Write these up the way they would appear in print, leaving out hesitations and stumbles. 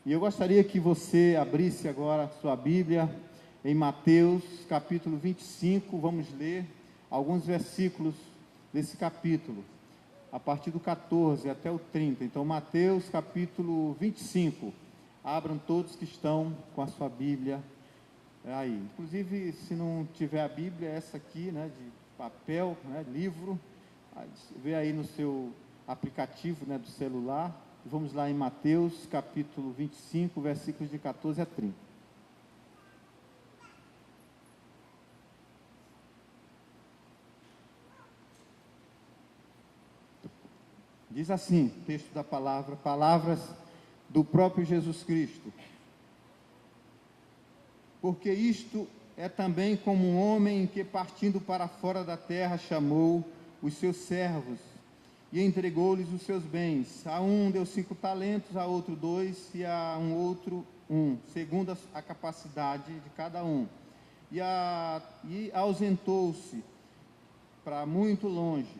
E eu gostaria que você abrisse agora sua Bíblia em Mateus, capítulo 25. Vamos ler alguns versículos desse capítulo, a partir do 14 até o 30. Então, Mateus, capítulo 25. Abram todos que estão com a sua Bíblia aí. Inclusive, se não tiver a Bíblia, essa aqui, né, de papel, né, livro, vê aí no seu aplicativo, né, do celular. Vamos lá em Mateus, capítulo 25, versículos de 14 a 30. Diz assim, texto da palavra, palavras do próprio Jesus Cristo. Porque isto é também como um homem que, partindo para fora da terra, chamou os seus servos e entregou-lhes os seus bens. A um deu 5 talentos, a outro 2, e a um outro 1, segundo a capacidade de cada um. E ausentou-se para muito longe.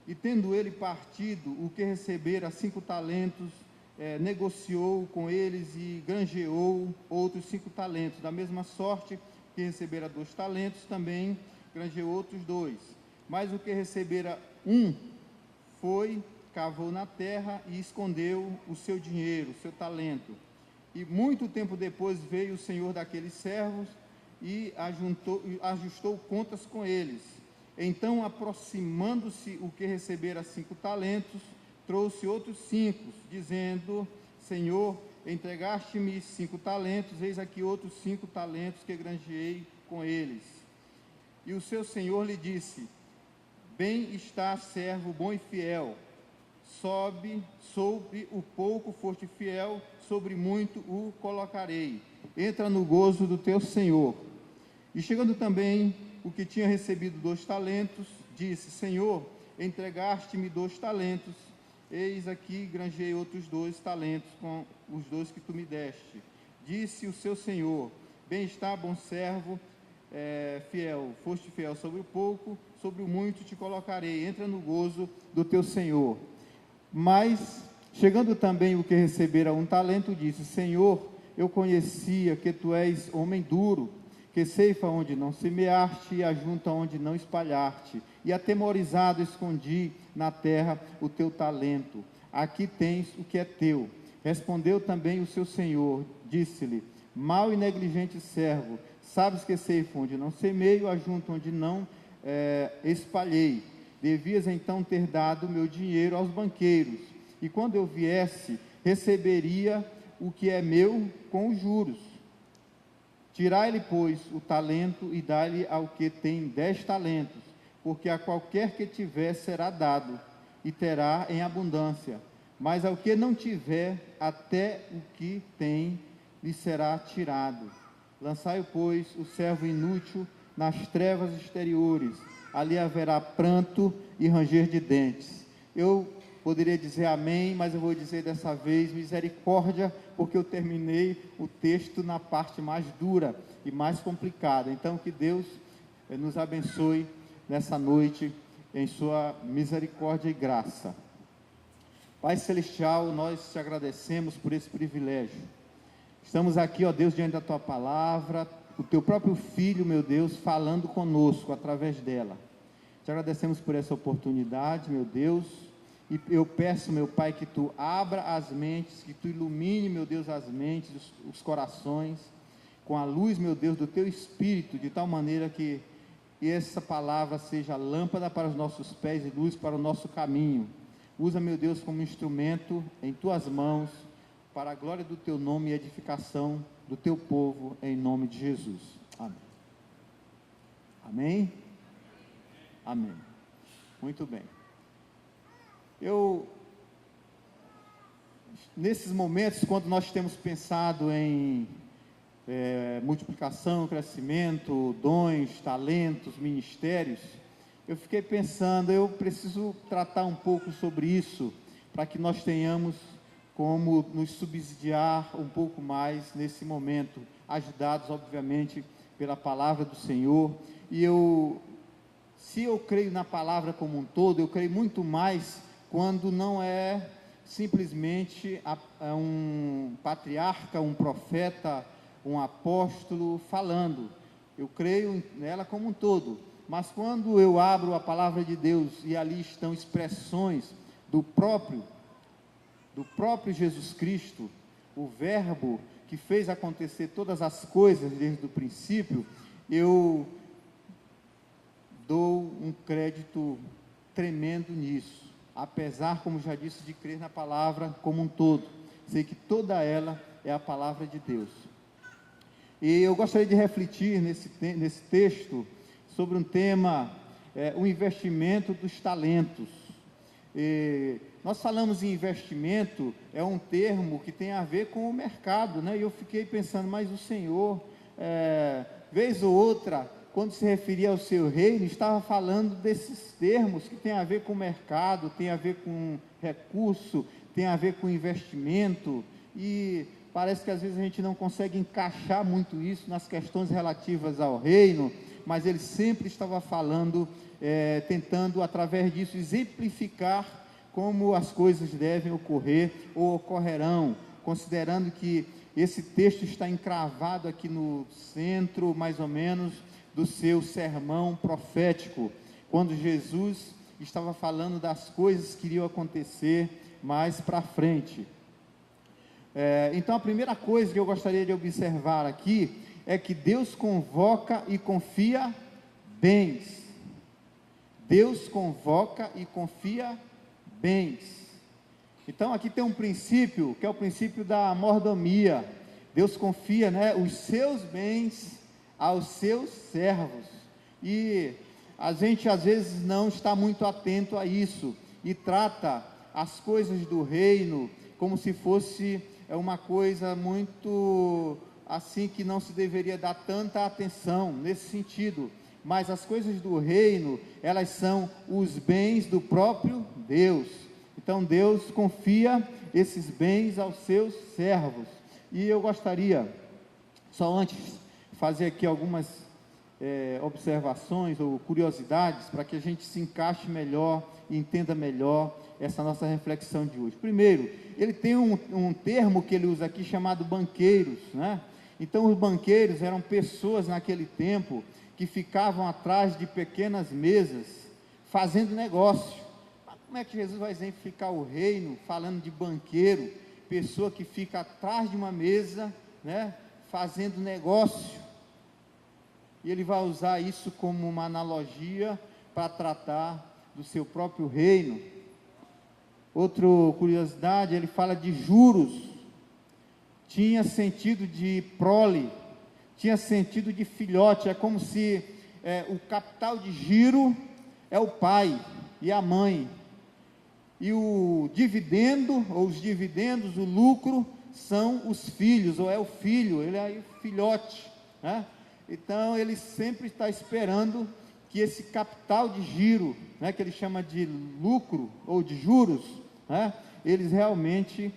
E tendo ele partido, o que recebera 5 talentos, negociou com eles e granjeou outros 5 talentos. Da mesma sorte que recebera 2 talentos, também granjeou outros 2. Mas o que recebera 1, foi, cavou na terra e escondeu o seu dinheiro, o seu talento. E muito tempo depois veio o senhor daqueles servos e ajustou contas com eles. Então, aproximando-se o que recebera 5 talentos, trouxe outros 5, dizendo: Senhor, entregaste-me 5 talentos, eis aqui outros 5 talentos que granjeei com eles. E o seu senhor lhe disse: Bem está, servo bom e fiel. Sobre o pouco foste fiel, sobre muito o colocarei. Entra no gozo do teu senhor. E chegando também o que tinha recebido 2 talentos, disse: Senhor, entregaste-me 2 talentos, eis aqui granjei outros 2 talentos com os 2 que tu me deste. Disse o seu senhor: Bem está, bom servo, fiel, foste fiel sobre o pouco, sobre o muito te colocarei, entra no gozo do teu senhor. Mas, chegando também o que recebera 1 talento, disse: Senhor, eu conhecia que tu és homem duro, que ceifa onde não semeaste e ajunta onde não espalhaste, e atemorizado escondi na terra o teu talento. Aqui tens o que é teu. Respondeu também o seu senhor, disse-lhe: Mau e negligente servo, sabes que ceifa onde não semeio, ajunto onde não espalhei. Devias então ter dado meu dinheiro aos banqueiros, e quando eu viesse, receberia o que é meu com os juros. Tirai-lhe, pois, o talento e dai-lhe ao que tem 10 talentos, porque a qualquer que tiver será dado, e terá em abundância, mas ao que não tiver, até o que tem lhe será tirado. Lançai, pois, o servo inútil nas trevas exteriores, ali haverá pranto e ranger de dentes. Eu poderia dizer amém, mas eu vou dizer dessa vez misericórdia, porque eu terminei o texto na parte mais dura e mais complicada. Então, que Deus nos abençoe nessa noite em sua misericórdia e graça. Pai Celestial, nós te agradecemos por esse privilégio. Estamos aqui, ó Deus, diante da tua palavra, o teu próprio Filho, meu Deus, falando conosco através dela. Te agradecemos por essa oportunidade, meu Deus, e eu peço, meu Pai, que tu abra as mentes, que tu ilumine, meu Deus, as mentes, os corações, com a luz, meu Deus, do teu Espírito, de tal maneira que essa palavra seja lâmpada para os nossos pés e luz para o nosso caminho. Usa, meu Deus, como instrumento em tuas mãos, para a glória do teu nome e edificação do teu povo, em nome de Jesus. Amém. Amém? Amém. Muito bem. Nesses momentos, quando nós temos pensado em multiplicação, crescimento, dons, talentos, ministérios, eu fiquei pensando, eu preciso tratar um pouco sobre isso, para que nós tenhamos como nos subsidiar um pouco mais nesse momento, ajudados, obviamente, pela palavra do Senhor. E se eu creio na palavra como um todo, eu creio muito mais quando não é simplesmente um patriarca, um profeta, um apóstolo falando. Eu creio nela como um todo, mas quando eu abro a palavra de Deus e ali estão expressões do próprio Jesus Cristo, o Verbo que fez acontecer todas as coisas desde o princípio, eu dou um crédito tremendo nisso, apesar, como já disse, de crer na palavra como um todo. Sei que toda ela é a palavra de Deus. E eu gostaria de refletir nesse texto sobre um tema, o investimento dos talentos. Nós falamos em investimento, é um termo que tem a ver com o mercado, né? E eu fiquei pensando, mas o Senhor, vez ou outra, quando se referia ao seu reino, estava falando desses termos que tem a ver com o mercado, tem a ver com recurso, tem a ver com investimento, e parece que às vezes a gente não consegue encaixar muito isso nas questões relativas ao reino, mas ele sempre estava falando, tentando através disso exemplificar como as coisas devem ocorrer ou ocorrerão, considerando que esse texto está encravado aqui no centro, mais ou menos, do seu sermão profético, quando Jesus estava falando das coisas que iriam acontecer mais para frente. Então, a primeira coisa que eu gostaria de observar aqui é que Deus convoca e confia bens. Deus convoca e confia bens. Então, aqui tem um princípio, que é o princípio da mordomia. Deus confia, os seus bens aos seus servos. E a gente, às vezes, não está muito atento a isso, e trata as coisas do reino como se fosse uma coisa muito assim, que não se deveria dar tanta atenção nesse sentido. Mas as coisas do reino, elas são os bens do próprio Deus. Então Deus confia esses bens aos seus servos. E eu gostaria, só antes, fazer aqui algumas observações ou curiosidades, para que a gente se encaixe melhor e entenda melhor essa nossa reflexão de hoje. Primeiro, ele tem um termo que ele usa aqui, chamado banqueiros, né? Então, os banqueiros eram pessoas naquele tempo que ficavam atrás de pequenas mesas, fazendo negócio. Mas como é que Jesus vai exemplificar o reino, falando de banqueiro, pessoa que fica atrás de uma mesa, fazendo negócio? E ele vai usar isso como uma analogia para tratar do seu próprio reino. Outra curiosidade, ele fala de juros. Tinha sentido de prole, tinha sentido de filhote. É como se o capital de giro é o pai e a mãe, e o dividendo, ou os dividendos, o lucro, são os filhos, ou é o filho, ele é o filhote, né? Então ele sempre está esperando que esse capital de giro, que ele chama de lucro ou de juros, eles realmente,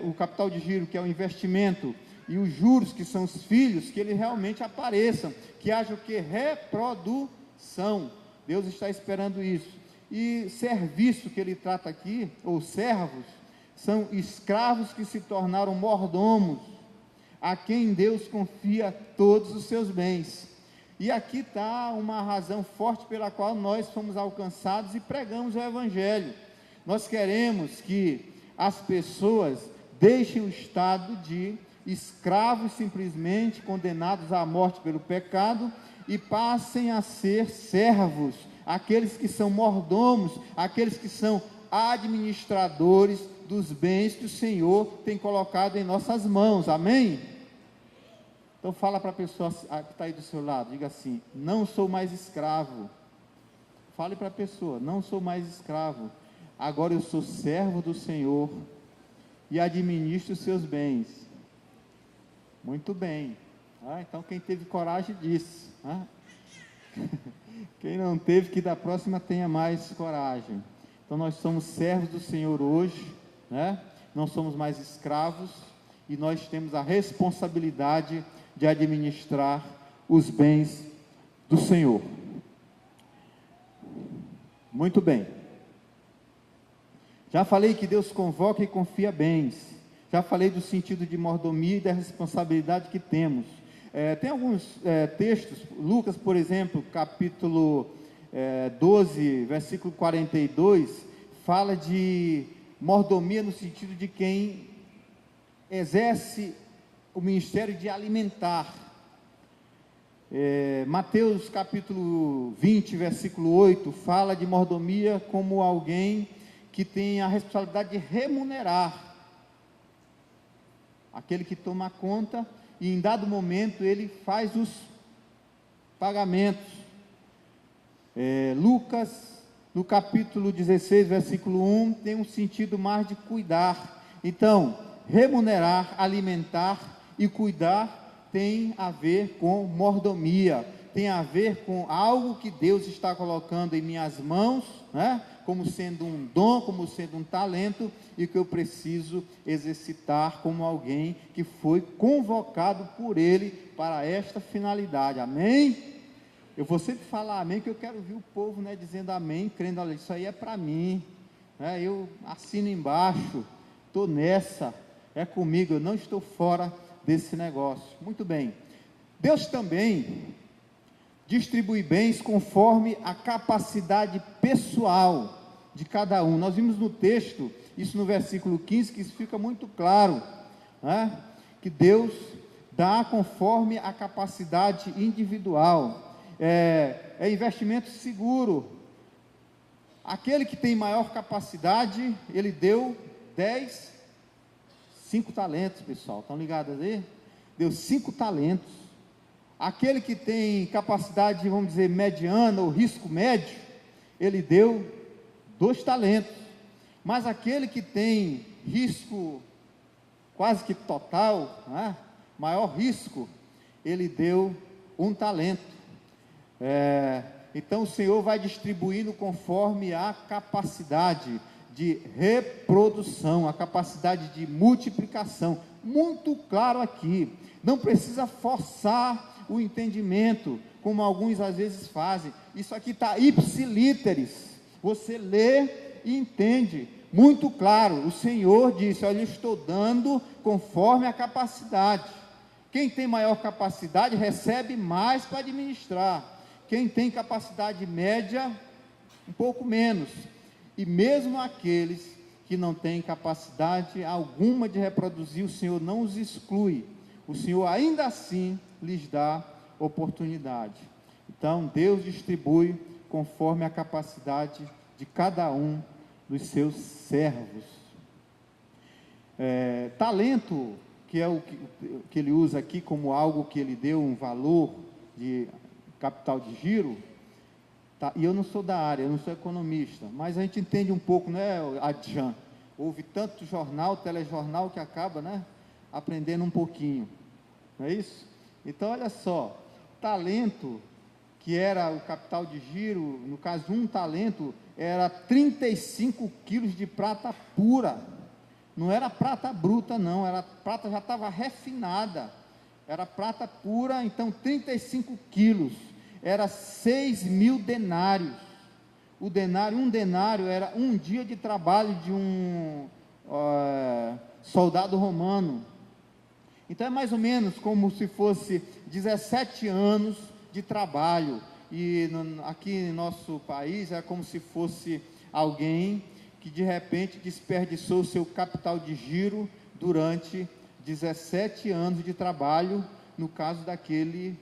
o capital de giro, que é o investimento, e os juros, que são os filhos, que eles realmente apareçam, que haja o que? Reprodução. Deus está esperando isso. E serviço, que ele trata aqui, ou servos, são escravos que se tornaram mordomos, a quem Deus confia todos os seus bens. E aqui está uma razão forte pela qual nós fomos alcançados e pregamos o Evangelho. Nós queremos que as pessoas deixem o estado de escravos, simplesmente condenados à morte pelo pecado, e passem a ser servos, aqueles que são mordomos, aqueles que são administradores dos bens que o Senhor tem colocado em nossas mãos. Amém? Então fala para a pessoa que está aí do seu lado, diga assim: não sou mais escravo. Fale para a pessoa: não sou mais escravo, agora eu sou servo do Senhor e administro os seus bens. Muito bem. Então quem teve coragem disse, quem não teve, que da próxima tenha mais coragem. Então nós somos servos do Senhor hoje, não somos mais escravos, e nós temos a responsabilidade de administrar os bens do Senhor. Muito bem. Já falei que Deus convoca e confia bens. Já falei do sentido de mordomia e da responsabilidade que temos. Tem alguns textos, Lucas, por exemplo, capítulo 12, versículo 42, fala de mordomia no sentido de quem exerce o ministério de alimentar. Mateus capítulo 20, versículo 8, fala de mordomia como alguém que tem a responsabilidade de remunerar aquele que toma conta, e em dado momento ele faz os pagamentos. Lucas, no capítulo 16, versículo 1, tem um sentido mais de cuidar. Então, remunerar, alimentar e cuidar tem a ver com mordomia, tem a ver com algo que Deus está colocando em minhas mãos, né? Como sendo um dom, como sendo um talento, e que eu preciso exercitar como alguém que foi convocado por Ele para esta finalidade. Amém? Eu vou sempre falar amém, que eu quero ouvir o povo, né, dizendo amém, crendo, olha, isso aí é para mim, né? Eu assino embaixo, estou nessa, é comigo, eu não estou fora desse negócio. Muito bem. Deus também distribui bens conforme a capacidade pessoal de cada um. Nós vimos no texto, isso no versículo 15, que isso fica muito claro, né? Que Deus dá conforme a capacidade individual. É investimento seguro. Aquele que tem maior capacidade, ele deu 5 talentos, pessoal, estão ligados aí? Deu 5 talentos. Aquele que tem capacidade, vamos dizer, mediana ou risco médio, ele deu 2 talentos. Mas aquele que tem risco quase que total, né? Maior risco, ele deu 1 talento. Então o Senhor vai distribuindo conforme a capacidade de reprodução, a capacidade de multiplicação. Muito claro aqui, não precisa forçar o entendimento, como alguns às vezes fazem. Isso aqui está ipsilíteris, você lê e entende, muito claro. O Senhor disse, olha, eu estou dando conforme a capacidade. Quem tem maior capacidade recebe mais para administrar, quem tem capacidade média, um pouco menos. E mesmo aqueles que não têm capacidade alguma de reproduzir, o Senhor não os exclui, o Senhor ainda assim lhes dá oportunidade. Então Deus distribui conforme a capacidade de cada um dos seus servos. Talento, que é o que ele usa aqui como algo que ele deu um valor de capital de giro, tá? E eu não sou da área, eu não sou economista, mas a gente entende um pouco, né, Adjan? Houve tanto jornal, telejornal, que acaba, né, aprendendo um pouquinho, não é isso? Então, olha só, talento, que era o capital de giro, no caso, 1 talento, era 35 quilos de prata pura, não era prata bruta não, era prata, já estava refinada, era prata pura, então 35 quilos, era 6.000 denários, um denário era um dia de trabalho de um soldado romano. Então é mais ou menos como se fosse 17 anos de trabalho, e aqui em nosso país é como se fosse alguém que de repente desperdiçou o seu capital de giro durante 17 anos de trabalho, no caso daquele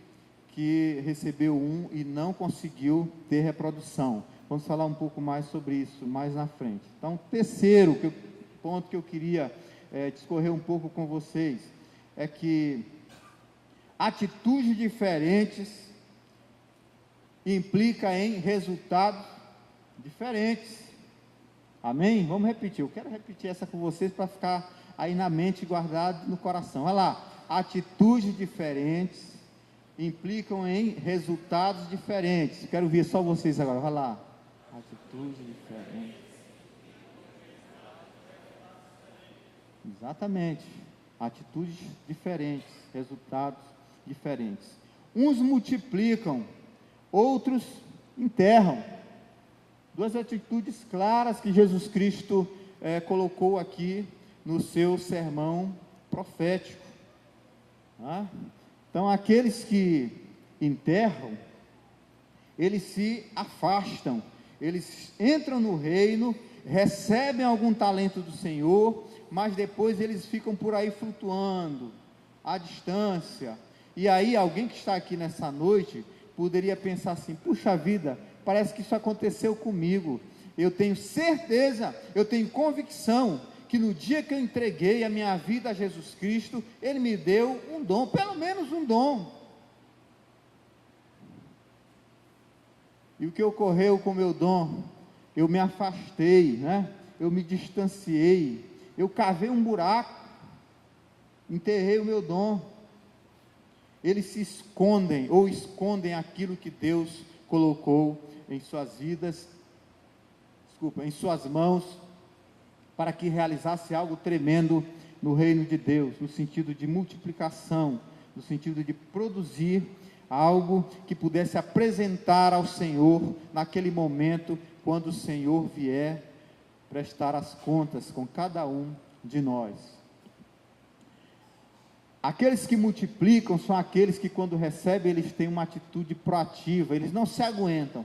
que recebeu e não conseguiu ter reprodução. Vamos falar um pouco mais sobre isso mais na frente. Então, terceiro ponto que eu queria discorrer um pouco com vocês, é que atitudes diferentes implica em resultados diferentes. Amém? Vamos repetir, eu quero repetir essa com vocês para ficar aí na mente, guardado no coração. Olha lá, atitudes diferentes implicam em resultados diferentes. Quero ver só vocês agora, olha lá, atitudes diferentes. Exatamente, atitudes diferentes, resultados diferentes. Uns multiplicam, outros enterram. 2 atitudes claras que Jesus Cristo colocou aqui no seu sermão profético. Então, aqueles que enterram, eles se afastam, eles entram no reino, recebem algum talento do Senhor, mas depois eles ficam por aí flutuando, à distância. E aí, alguém que está aqui nessa noite, poderia pensar assim: puxa vida, parece que isso aconteceu comigo. Eu tenho certeza, eu tenho convicção, que no dia que eu entreguei a minha vida a Jesus Cristo, Ele me deu um dom, pelo menos um dom. E o que ocorreu com o meu dom? Eu me afastei, eu me distanciei, eu cavei um buraco, enterrei o meu dom. Eles se escondem, ou escondem aquilo que Deus colocou em suas vidas, em suas mãos, para que realizasse algo tremendo no reino de Deus, no sentido de multiplicação, no sentido de produzir algo que pudesse apresentar ao Senhor naquele momento, quando o Senhor vier prestar as contas com cada um de nós. Aqueles que multiplicam são aqueles que, quando recebem, eles têm uma atitude proativa, eles não se aguentam,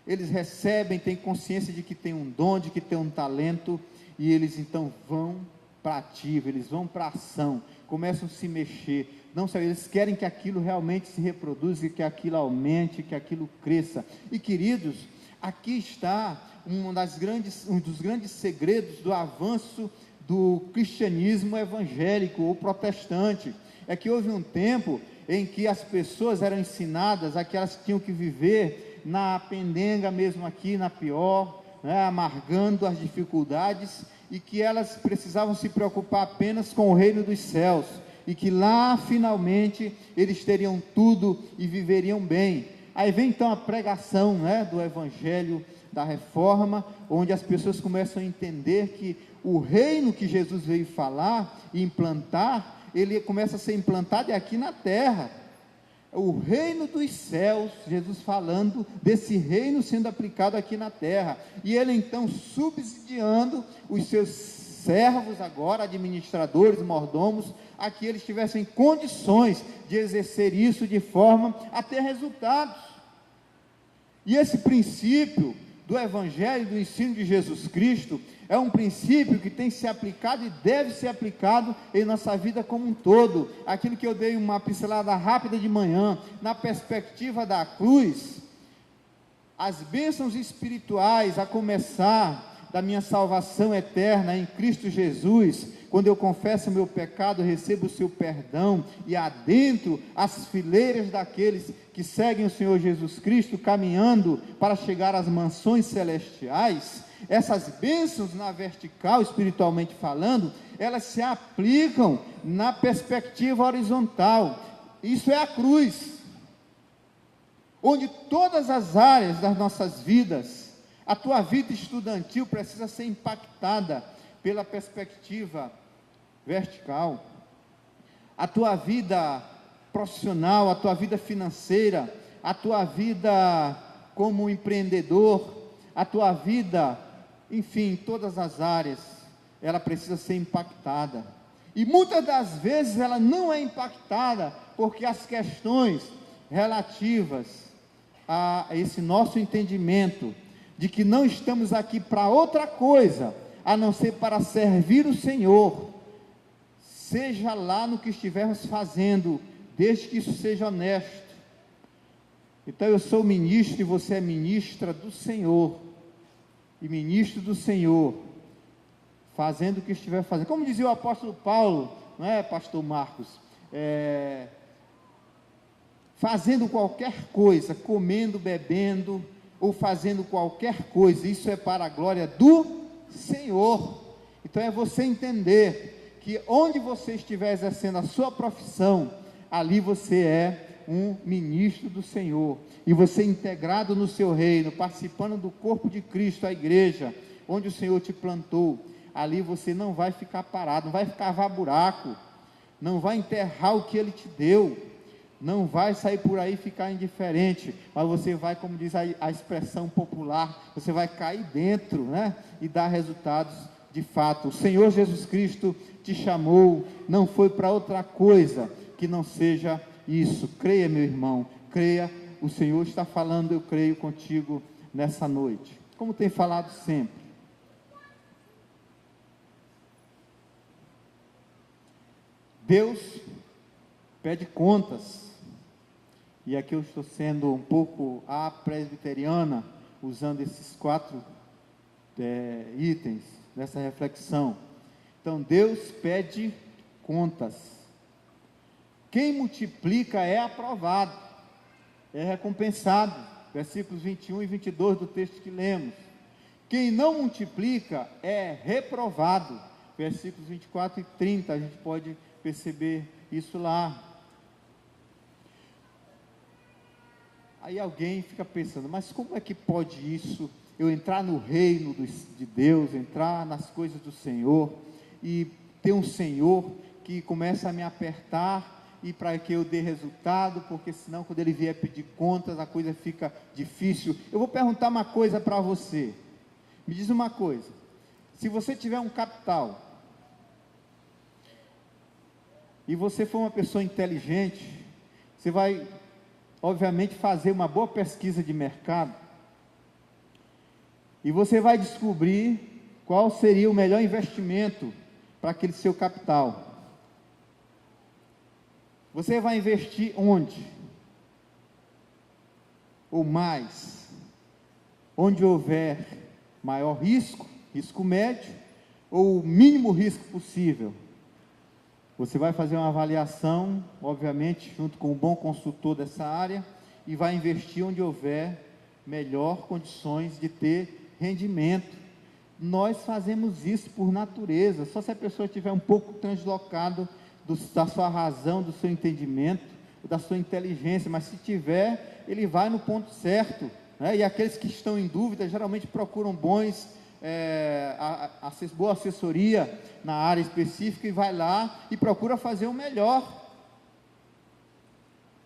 eles recebem, têm consciência de que tem um dom, de que tem um talento, e eles então vão para a ativa, eles vão para a ação, começam a se mexer, não sabe, eles querem que aquilo realmente se reproduza, que aquilo aumente, que aquilo cresça. E queridos, aqui está um dos grandes segredos do avanço do cristianismo evangélico ou protestante, é que houve um tempo em que as pessoas eram ensinadas a que elas tinham que viver na pendenga mesmo aqui, na pior, amargando as dificuldades, e que elas precisavam se preocupar apenas com o reino dos céus, e que lá finalmente eles teriam tudo e viveriam bem. Aí vem então a pregação do Evangelho da Reforma, onde as pessoas começam a entender que o reino que Jesus veio falar e implantar, ele começa a ser implantado aqui na terra. O reino dos céus, Jesus falando desse reino sendo aplicado aqui na terra, e ele então subsidiando os seus servos agora, administradores, mordomos, a que eles tivessem condições de exercer isso de forma a ter resultados. E esse princípio do Evangelho, do ensino de Jesus Cristo, é um princípio que tem que ser aplicado e deve ser aplicado em nossa vida como um todo. Aquilo que eu dei uma pincelada rápida de manhã, na perspectiva da cruz, as bênçãos espirituais, a começar da minha salvação eterna em Cristo Jesus, quando eu confesso o meu pecado, recebo o seu perdão, e adentro as fileiras daqueles que seguem o Senhor Jesus Cristo, caminhando para chegar às mansões celestiais. Essas bênçãos na vertical, espiritualmente falando, elas se aplicam na perspectiva horizontal. Isso é a cruz, onde todas as áreas das nossas vidas, a tua vida estudantil precisa ser impactada pela perspectiva vertical, a tua vida profissional, a tua vida financeira, a tua vida como empreendedor, a tua vida, enfim, todas as áreas, ela precisa ser impactada. E muitas das vezes ela não é impactada, porque as questões relativas a esse nosso entendimento, de que não estamos aqui para outra coisa, a não ser para servir o Senhor, seja lá no que estivermos fazendo, desde que isso seja honesto. Então eu sou ministro e você é ministra do Senhor, e ministro do Senhor, fazendo o que estiver fazendo, como dizia o apóstolo Paulo, não é, pastor Marcos, fazendo qualquer coisa, comendo, bebendo, ou fazendo qualquer coisa, isso é para a glória do Senhor. Então é você entender que onde você estiver exercendo a sua profissão, ali você é um ministro do Senhor, e você integrado no seu reino, participando do corpo de Cristo, a igreja, onde o Senhor te plantou, ali você não vai ficar parado, não vai cavar buraco, não vai enterrar o que Ele te deu, não vai sair por aí e ficar indiferente, mas você vai, como diz a expressão popular, você vai cair dentro, e dar resultados de fato. O Senhor Jesus Cristo te chamou, não foi para outra coisa que não seja isso. Creia, meu irmão, creia, o Senhor está falando, eu creio contigo nessa noite, como tem falado sempre. Deus pede contas, e aqui eu estou sendo um pouco presbiteriana, usando esses 4 itens dessa reflexão. Então, Deus pede contas. Quem multiplica é aprovado, é recompensado, versículos 21 e 22 do texto que lemos. Quem não multiplica é reprovado, versículos 24 e 30, a gente pode perceber isso lá. Aí alguém fica pensando, mas como é que pode isso, eu entrar no reino de Deus, entrar nas coisas do Senhor, e ter um Senhor que começa a me apertar, e para que eu dê resultado, porque senão quando Ele vier pedir contas, a coisa fica difícil. Eu vou perguntar uma coisa para você, me diz uma coisa, se você tiver um capital, e você for uma pessoa inteligente, você vai, obviamente, fazer uma boa pesquisa de mercado, e você vai descobrir qual seria o melhor investimento para aquele seu capital. Você vai investir onde? Ou mais? Onde houver maior risco, risco médio, ou o mínimo risco possível. Você vai fazer uma avaliação, obviamente, junto com um bom consultor dessa área, e vai investir onde houver melhor condições de ter rendimento. Nós fazemos isso por natureza, só se a pessoa estiver um pouco translocado da sua razão, do seu entendimento, da sua inteligência, mas se tiver, ele vai no ponto certo, né? E aqueles que estão em dúvida, geralmente procuram boa assessoria na área específica, e vai lá e procura fazer o melhor.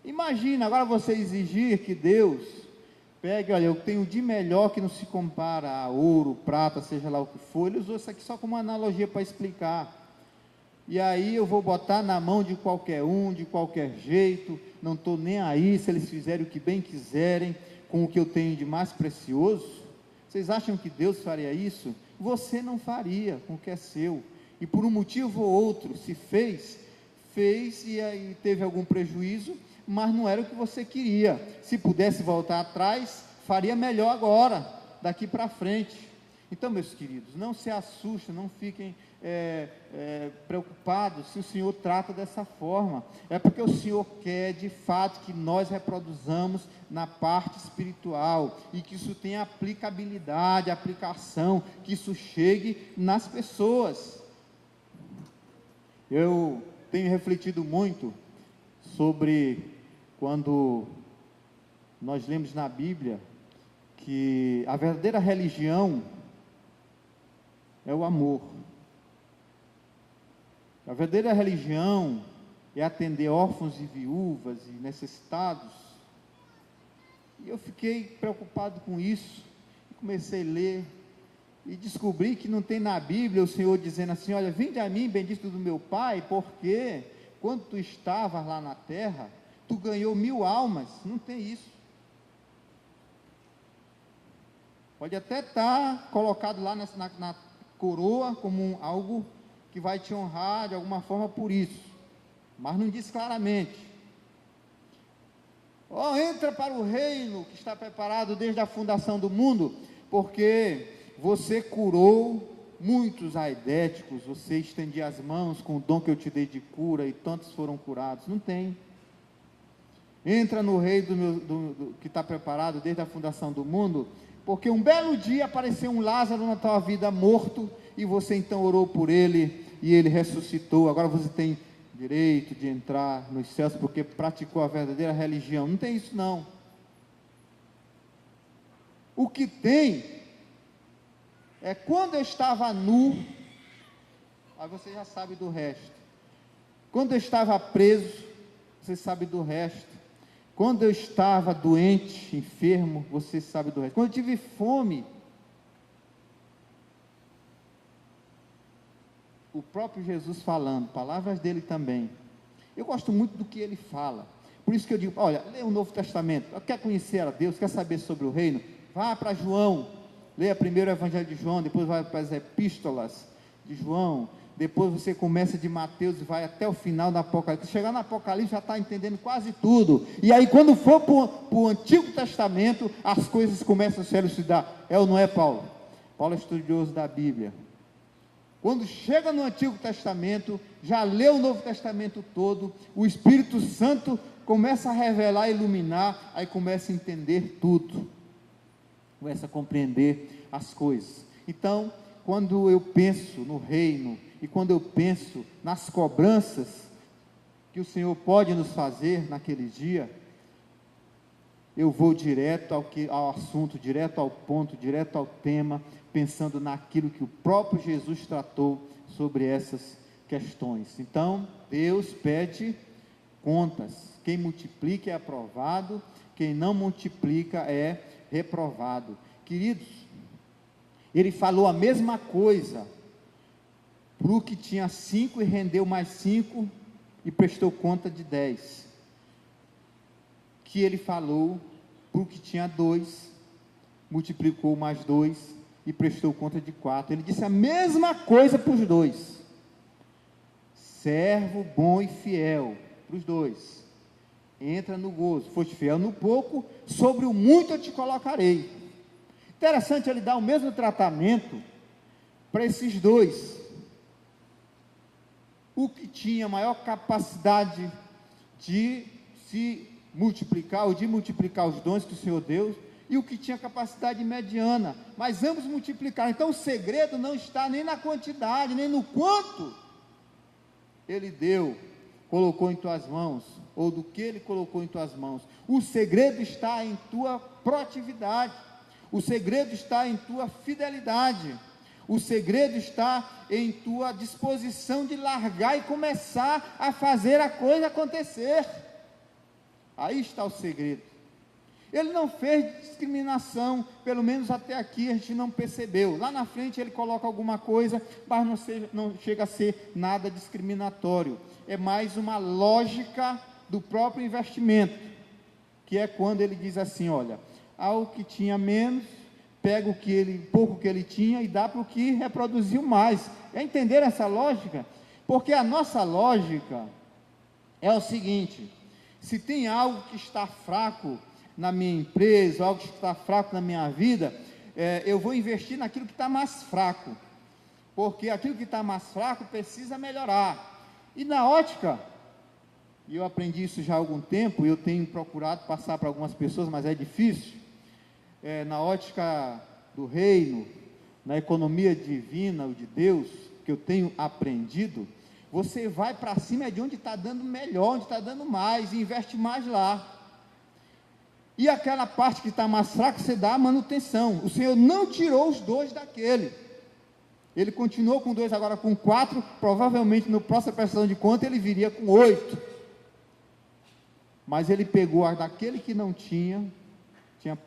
Imagina, agora você exigir que Deus pegue, olha, eu tenho de melhor que não se compara a ouro, prata, seja lá o que for. Ele usou isso aqui só como uma analogia para explicar. E aí eu vou botar na mão de qualquer um, de qualquer jeito, não estou nem aí se eles fizerem o que bem quiserem, com o que eu tenho de mais precioso. Vocês acham que Deus faria isso? Você não faria com o que é seu, e por um motivo ou outro, se fez e aí teve algum prejuízo, mas não era o que você queria. Se pudesse voltar atrás, faria melhor agora, daqui para frente. Então, meus queridos, não se assustem, não fiquem preocupados se o Senhor trata dessa forma. É porque o Senhor quer de fato que nós reproduzamos na parte espiritual, e que isso tenha aplicabilidade, aplicação, que isso chegue nas pessoas. Eu tenho refletido muito sobre quando nós lemos na Bíblia que a verdadeira religião é o amor. A verdadeira religião é atender órfãos e viúvas e necessitados. E eu fiquei preocupado com isso, e comecei a ler, e descobri que não tem na Bíblia o Senhor dizendo assim, olha, vinde a mim, bendito do meu Pai, porque quando tu estavas lá na terra, tu ganhou 1000 almas. Não tem isso. Pode até estar colocado lá na coroa como algo que vai te honrar de alguma forma por isso, mas não diz claramente. Entra para o reino que está preparado desde a fundação do mundo, porque você curou muitos aidéticos, você estendia as mãos com o dom que eu te dei de cura, e tantos foram curados. Não tem. Entra no reino que está preparado desde a fundação do mundo, porque um belo dia apareceu um Lázaro na tua vida morto, e você então orou por ele, e ele ressuscitou. Agora você tem direito de entrar nos céus, porque praticou a verdadeira religião. Não tem isso não. O que tem é quando eu estava nu, aí você já sabe do resto. Quando eu estava preso, você sabe do resto. Quando eu estava doente, enfermo, você sabe do resto. Quando eu tive fome, o próprio Jesus falando, palavras dele também. Eu gosto muito do que ele fala. Por isso que eu digo, olha, lê o Novo Testamento, quer conhecer a Deus, quer saber sobre o reino, vá para João, leia primeiro o Evangelho de João, depois vai para as epístolas de João, depois você começa de Mateus e vai até o final do Apocalipse. Chegar no Apocalipse já está entendendo quase tudo, e aí quando for para o Antigo Testamento, as coisas começam a se elucidar. É ou não é, Paulo? Paulo é estudioso da Bíblia. Quando chega no Antigo Testamento, já leu o Novo Testamento todo, o Espírito Santo começa a revelar, iluminar, aí começa a entender tudo, começa a compreender as coisas. Então, quando eu penso no reino, e quando eu penso nas cobranças que o Senhor pode nos fazer naquele dia, eu vou direto ao assunto, direto ao ponto, direto ao tema, pensando naquilo que o próprio Jesus tratou sobre essas questões. Então, Deus pede contas. Quem multiplica é aprovado, quem não multiplica é reprovado. Queridos, ele falou a mesma coisa para o que tinha 5 e rendeu mais 5 e prestou conta de 10. Que ele falou para o que tinha 2, multiplicou mais 2 e prestou conta de 4. Ele disse a mesma coisa para os dois. Servo bom e fiel, para os dois. Entra no gozo, foste fiel no pouco, sobre o muito eu te colocarei. Interessante ele dar o mesmo tratamento para esses dois. O que tinha maior capacidade de se multiplicar, ou de multiplicar os dons que o Senhor deu, e o que tinha capacidade mediana, mas ambos multiplicaram. Então o segredo não está nem na quantidade, nem no quanto ele deu, colocou em tuas mãos, ou do que ele colocou em tuas mãos. O segredo está em tua proatividade, o segredo está em tua fidelidade, o segredo está em tua disposição de largar e começar a fazer a coisa acontecer. Aí está o segredo. Ele não fez discriminação, pelo menos até aqui a gente não percebeu. Lá na frente ele coloca alguma coisa, mas não chega a ser nada discriminatório. É mais uma lógica do próprio investimento, que é quando ele diz assim, olha, ao que tinha menos, pega pouco que ele tinha e dá para o que reproduziu mais. É entender essa lógica? Porque a nossa lógica é o seguinte: se tem algo que está fraco na minha empresa, algo que está fraco na minha vida, eu vou investir naquilo que está mais fraco, porque aquilo que está mais fraco precisa melhorar. E na ótica, e eu aprendi isso já há algum tempo, eu tenho procurado passar para algumas pessoas, mas é difícil, na ótica do reino, na economia divina, ou de Deus, que eu tenho aprendido, você vai para cima de onde está dando melhor, onde está dando mais, e investe mais lá. E aquela parte que está mais fraca, você dá a manutenção. O Senhor não tirou os 2 daquele. Ele continuou com 2, agora com 4, provavelmente no próximo prestação de conta ele viria com 8. Mas ele pegou daquele que não tinha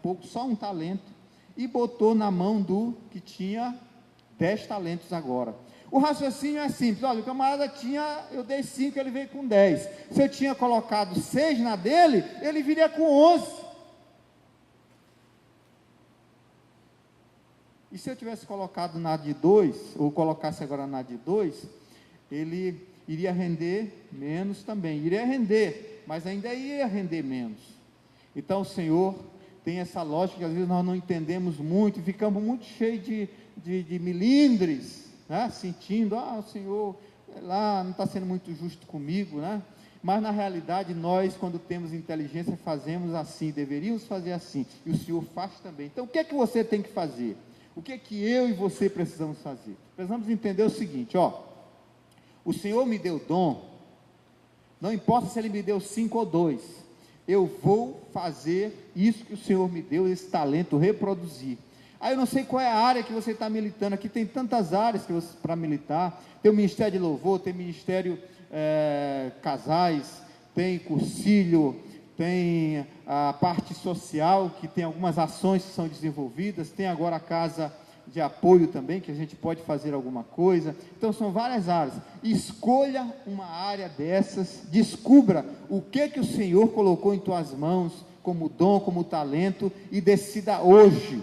pouco, só um talento, e botou na mão do que tinha 10 talentos agora. O raciocínio é simples. Olha, o camarada eu dei 5, ele veio com 10. Se eu tinha colocado 6 na dele, ele viria com 11. E se eu tivesse colocado na de 2, ou colocasse agora na de 2, ele iria render menos também. Iria render, mas ainda ia render menos. Então o Senhor tem essa lógica que às vezes nós não entendemos muito, e ficamos muito cheios de milindres, né? Sentindo, o Senhor lá não está sendo muito justo comigo, né? Mas na realidade nós, quando temos inteligência, fazemos assim, deveríamos fazer assim, e o Senhor faz também. Então o que é que você tem que fazer? O que é que eu e você precisamos fazer? Precisamos entender o seguinte, o Senhor me deu dom, não importa se Ele me deu 5 ou 2, eu vou fazer isso que o Senhor me deu, esse talento, reproduzir. Aí eu não sei qual é a área que você está militando, aqui tem tantas áreas para militar, tem o Ministério de Louvor, tem Ministério Casais, tem Cursilho, tem a parte social, que tem algumas ações que são desenvolvidas, tem agora a casa de apoio também, que a gente pode fazer alguma coisa. Então são várias áreas. Escolha uma área dessas, descubra o que o Senhor colocou em tuas mãos, como dom, como talento, e decida hoje: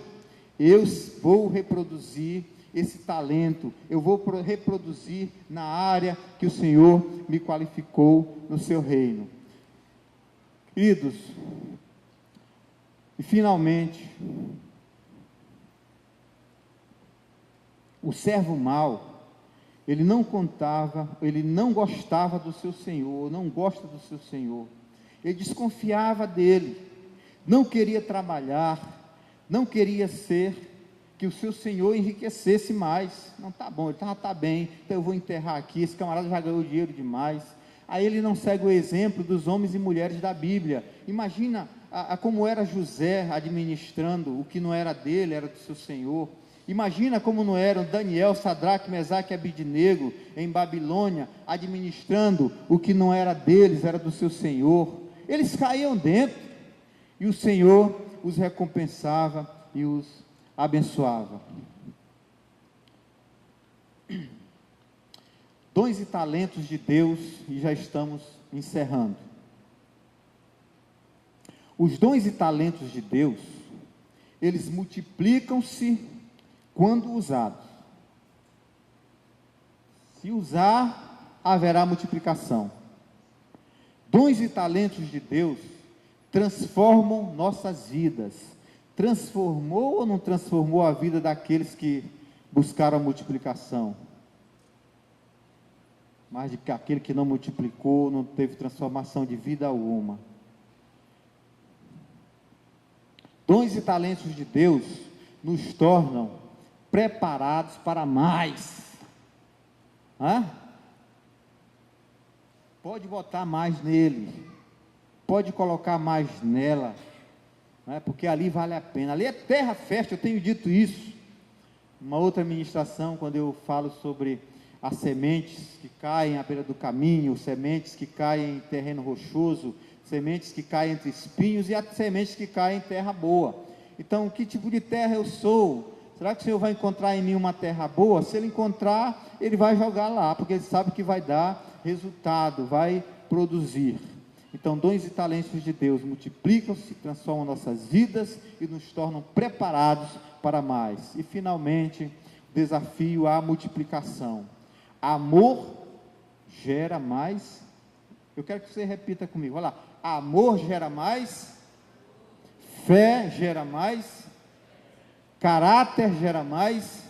eu vou reproduzir esse talento, eu vou reproduzir na área que o Senhor me qualificou no seu reino. Queridos, e finalmente, o servo mau, ele não gostava do seu senhor, não gosta do seu senhor, ele desconfiava dele, não queria trabalhar, não queria que o seu senhor enriquecesse mais. Não, tá bom, ele está bem, então eu vou enterrar aqui, esse camarada já ganhou dinheiro demais. Aí ele não segue o exemplo dos homens e mulheres da Bíblia. Imagina como era José administrando o que não era dele, era do seu senhor. Imagina como não eram Daniel, Sadraque, Mesaque e Abidnego em Babilônia, administrando o que não era deles, era do seu senhor. Eles caíam dentro, e o Senhor os recompensava e os abençoava. Dons e talentos de Deus, e já estamos encerrando. Os dons e talentos de Deus, eles multiplicam-se quando usados. Se usar, haverá multiplicação. Dons e talentos de Deus transformam nossas vidas. Transformou ou não transformou a vida daqueles que buscaram a multiplicação? Mas de que aquele que não multiplicou, não teve transformação de vida alguma. Dons e talentos de Deus nos tornam preparados para mais. Pode botar mais nele, pode colocar mais nela, porque ali vale a pena. Ali é terra fértil, eu tenho dito isso. Uma outra ministração, quando eu falo sobre as sementes que caem à beira do caminho, sementes que caem em terreno rochoso, sementes que caem entre espinhos, e as sementes que caem em terra boa. Então, que tipo de terra eu sou? Será que o Senhor vai encontrar em mim uma terra boa? Se Ele encontrar, Ele vai jogar lá, porque Ele sabe que vai dar resultado, vai produzir. Então, dons e talentos de Deus multiplicam-se, transformam nossas vidas e nos tornam preparados para mais. E finalmente, desafio à multiplicação. Amor gera mais. Eu quero que você repita comigo, olha lá. Amor gera mais, fé gera mais, caráter gera mais,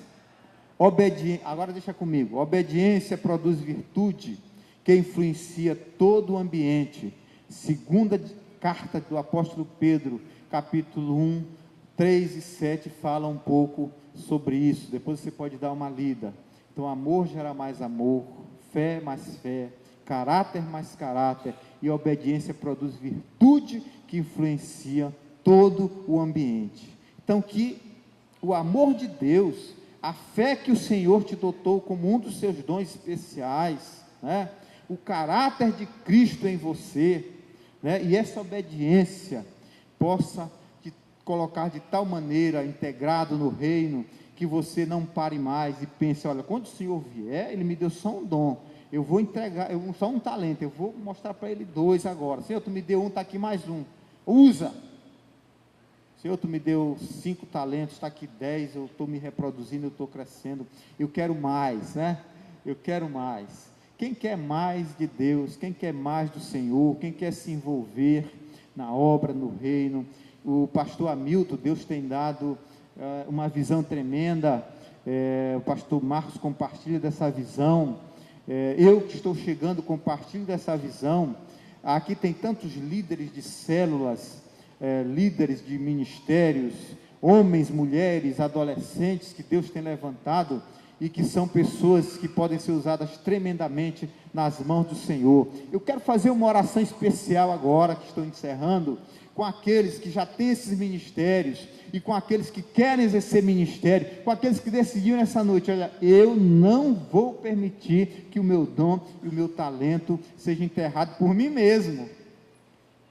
obediência. Agora deixa comigo. Obediência produz virtude, que influencia todo o ambiente. Segunda carta do apóstolo Pedro, capítulo 1, 3 e 7, fala um pouco sobre isso. Depois você pode dar uma lida. Então, amor gera mais amor, fé mais fé, caráter mais caráter, e obediência produz virtude que influencia todo o ambiente. Então, que o amor de Deus, a fé que o Senhor te dotou como um dos seus dons especiais, o caráter de Cristo em você, e essa obediência possa te colocar de tal maneira integrado no reino, que você não pare mais e pense: olha, quando o Senhor vier, Ele me deu só um dom, eu vou entregar, só um talento, eu vou mostrar para Ele 2 agora. Senhor, Tu me deu um, está aqui mais um, usa. Senhor, Tu me deu 5 talentos, está aqui 10, eu estou me reproduzindo, eu estou crescendo, eu quero mais, eu quero mais. Quem quer mais de Deus, quem quer mais do Senhor, quem quer se envolver na obra, no reino? O pastor Hamilton, Deus tem dado uma visão tremenda, o pastor Marcos compartilha dessa visão, eu que estou chegando compartilho dessa visão. Aqui tem tantos líderes de células, líderes de ministérios, homens, mulheres, adolescentes que Deus tem levantado, e que são pessoas que podem ser usadas tremendamente nas mãos do Senhor. Eu quero fazer uma oração especial agora, que estou encerrando, com aqueles que já têm esses ministérios, e com aqueles que querem exercer ministério, com aqueles que decidiram essa noite: olha, eu não vou permitir que o meu dom e o meu talento seja enterrado por mim mesmo.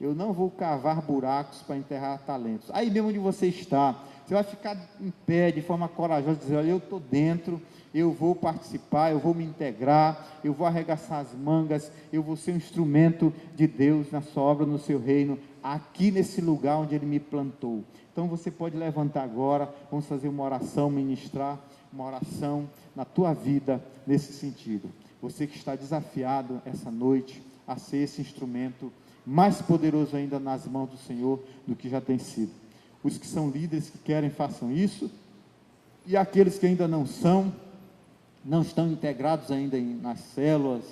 Eu não vou cavar buracos para enterrar talentos. Aí mesmo onde você está, Você vai ficar em pé de forma corajosa, dizer: olha, eu estou dentro, eu vou participar, eu vou me integrar, eu vou arregaçar as mangas, eu vou ser um instrumento de Deus na sua obra, no seu reino, aqui nesse lugar onde Ele me plantou. Então você pode levantar agora, vamos fazer uma oração, ministrar uma oração na tua vida nesse sentido. Você que está desafiado essa noite a ser esse instrumento mais poderoso ainda nas mãos do Senhor do que já tem sido. Os que são líderes que querem, façam isso, e aqueles que ainda não são, não estão integrados ainda nas células,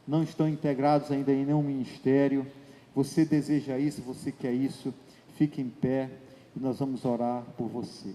não estão integrados ainda em nenhum ministério, você deseja isso, você quer isso, fique em pé, e nós vamos orar por você.